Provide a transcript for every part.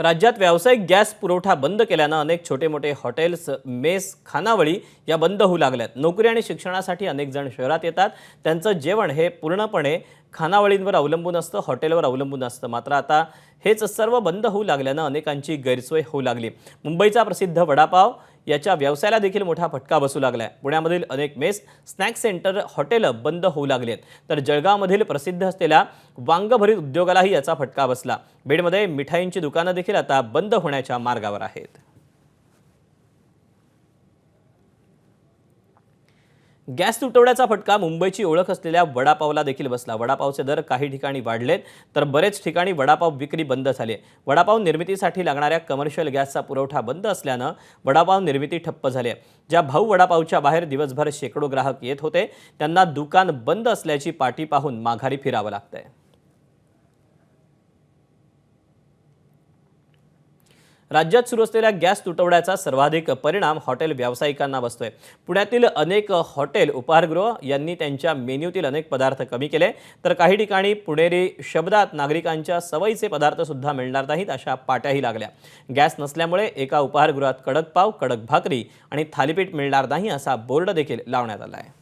राज्यात व्यावसायिक गॅस पुरवठा बंद केल्यानं अनेक छोटे मोठे हॉटेल्स, मेस, खानावळी या बंद होऊ लागल्यात। नोकरी आणि शिक्षणासाठी अनेक जण शहरात येतात। त्यांचं जेवण हे पूर्णपणे खानावळींवर अवलंबून असतं, हॉटेलवर अवलंबून असतं। मात्र आता हेच सर्व बंद होऊ लागल्यानं अनेकांची गैरसोय होऊ लागली। मुंबईचा प्रसिद्ध वडापाव याच्या व्यवसायाला देखील मोठा फटका बसू लागलाय। पुण्यामधील अनेक मेस, स्नॅक सेंटर, हॉटेल बंद होऊ लागलेत। तर जळगावमधील प्रसिद्ध असलेल्या वांगभरीत उद्योगालाही याचा फटका बसला। बीडमध्ये मिठाईंची दुकानं देखील आता बंद होण्याच्या मार्गावर आहेत। गॅस तुटवड्याचा फटका मुंबईची ओळख असलेल्या वडापावला देखील बसला। वडापावचे दर काही ठिकाणी वाढलेत, तर बरेच ठिकाणी वडापाव विक्री बंद झाली। वडापाव निर्मितीसाठी लागणाऱ्या कमर्शियल गॅसचा पुरवठा बंद असल्यानं वडापाव निर्मिती ठप्प झाली। ज्या भाऊ वडापावच्या बाहेर दिवसभर शेकडो ग्राहक येत होते, त्यांना दुकान बंद असल्याची पाटी पाहून माघारी फिरावं लागतंय। राज्यात सुरू असलेल्या गॅस तुटवड्याचा सर्वाधिक परिणाम हॉटेल व्यावसायिकांना बसतोय। पुण्यातील अनेक हॉटेल, उपाहारगृह यांनी त्यांच्या मेन्यूतील अनेक पदार्थ कमी केले, तर काही ठिकाणी पुणेरी शब्दात नागरिकांच्या सवयीचे पदार्थ सुद्धा मिळणार नाहीत अशा पाट्याही लागल्या। गॅस नसल्यामुळे एका उपाहारगृहात कडक पाव, कडक भाकरी आणि थालीपीठ मिळणार नाही असा बोर्ड देखील लावण्यात आला आहे।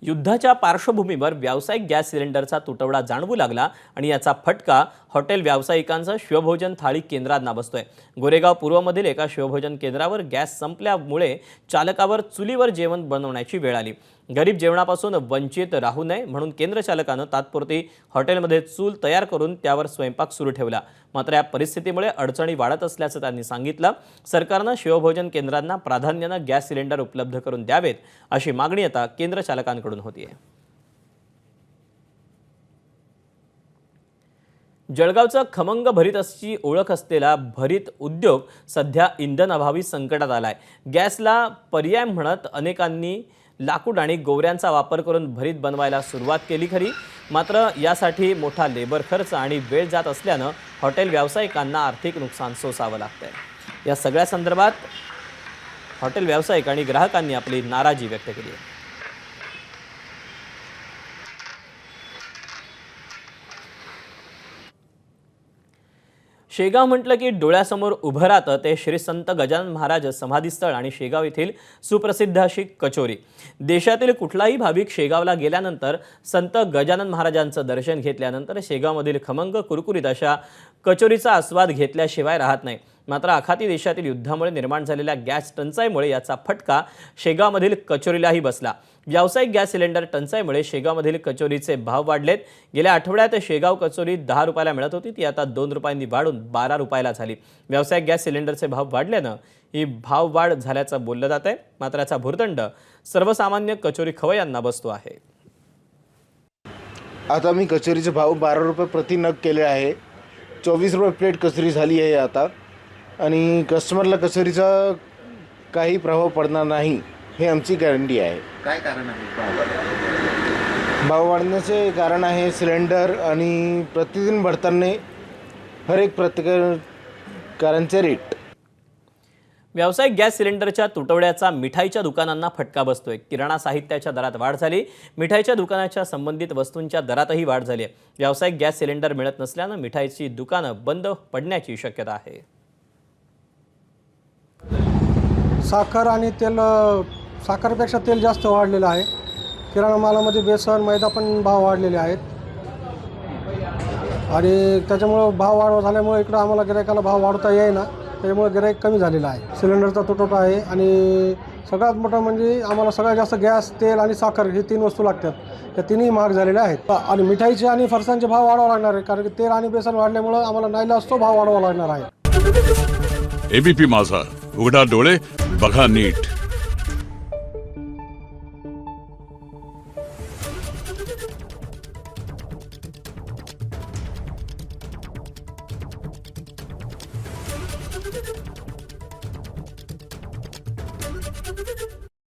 युद्धाच्या पार्श्वभूमीवर व्यावसायिक गॅस सिलेंडरचा तुटवडा जाणवू लागला आणि याचा फटका हॉटेल व्यावसायिकांचा शिवभोजन थाळी केंद्रांना बसतोय। गोरेगाव पूर्वमधील एका शिवभोजन केंद्रावर गॅस संपल्यामुळे चालकावर चुलीवर जेवण बनवण्याची वेळ आली। गरीब जेवणापासून वंचित राहू नये म्हणून केंद्र चालकानं तात्पुरती हॉटेलमध्ये चूल तयार करून त्यावर स्वयंपाक सुरू ठेवला। मात्र या परिस्थितीमुळे अडचणी वाढत असल्याचं त्यांनी सांगितलं। सरकारनं शिवभोजन केंद्रांना प्राधान्यानं गॅस सिलेंडर उपलब्ध करून द्यावेत अशी मागणी आता केंद्र चालकांकडून होतीये। जळगावचा खमंग भरीत अशी ओळख असलेला भरीत उद्योग सध्या इंधन अभावी संकटात आलाय। गॅसला पर्याय म्हणत अनेकांनी लाकूड आणि गोवऱ्यांचा वापर करून भरीत बनवायला सुरुवात केली खरी, मात्र यासाठी मोठा लेबर खर्च आणि वेळ जात असल्यानं हॉटेल व्यावसायिकांना आर्थिक नुकसान सोसावं लागतंय। या सगळ्या संदर्भात हॉटेल व्यावसायिक आणि ग्राहकांनी आपली नाराजी व्यक्त केली आहे। शेगाव म्हटलं की डोळ्यासमोर उभं राहतं ते श्री संत गजानन महाराज समाधीस्थळ आणि शेगाव येथील सुप्रसिद्ध अशी कचोरी। देशातील कुठलाही भाविक शेगावला गेल्यानंतर संत गजानन महाराजांचं दर्शन घेतल्यानंतर शेगावमधील खमंग कुरकुरीत अशा कचोरीचा आस्वाद घेतल्याशिवाय राहत नाही। मात्र आखाती देशातील युद्धामुळे निर्माण झालेल्या गॅस टंचाईमुळे याचा फटका शेगावमधील कचोरीलाही बसला। व्यावसायिक गॅस सिलेंडर टंचाईमुळे शेगावमधील कचोरीचे भाव वाढलेत। गेल्या आठवड्यात शेगाव कचोरी 10 रुपयाला मिळत होती, ती आता 2 रुपयांनी वाढून 12 रुपयाला झाली। व्यावसायिक गॅस सिलेंडरचे भाव वाढल्यानं ही भाववाढ झाल्याचं बोललं जात आहे। मात्र याचा भुर्दंड सर्वसामान्य कचोरी खवय्यांना बसतो आहे। आता मी कचोरीचे भाव 12 रुपये प्रति नग केले आहे। 24 रुपये प्लेट कचोरी झाली आहे आता, आणि कस्टमरला कचोरीचा काही प्रभाव पडणार नाही हे आमची गॅरंटी आहे। काय कारण आहे भाव वाढण्याचे कारण आहे सिलेंडर आणि प्रतिदिन बढ़ताना हर एक प्रत्येकाचे रेट। व्यावसायिक गॅस सिलेंडरच्या तुटवड्याचा मिठाईच्या दुकानांना फटका बसतोय। किराणा साहित्याच्या दरात वाढ झाली, मिठाईच्या दुकानाच्या संबंधित वस्तूंच्या दरातही वाढ झाली आहे। व्यावसायिक गॅस सिलेंडर मिळत नसल्यानं मिठाईची दुकानं बंद पडण्याची शक्यता आहे। साखर आणि तेल, साखरपेक्षा तेल जास्त वाढलेलं आहे। किराणा मालामध्ये बेसन, मैदा पण भाव वाढलेले आहेत आणि त्याच्यामुळं भाव वाढ झाल्यामुळे इकडं आम्हाला गिरायकाला भाव वाढवता येईना, त्यामुळे गिराईक कमी झालेला आहे। सिलेंडरचा तुटवडा आहे आणि सगळ्यात मोठं म्हणजे आम्हाला सगळ्यात जास्त गॅस, तेल आणि साखर हे 3 वस्तू लागतात, त्या तिन्ही महाग झालेल्या आहेत। आणि मिठाईचे आणि फरसांचे भाव वाढवावे लागणार आहे, कारण की तेल आणि बेसन वाढल्यामुळं आम्हाला नाईलाज तो भाव वाढवावा लागणार आहे। एबीपी माझा, उघडा डोळे बघा नीट।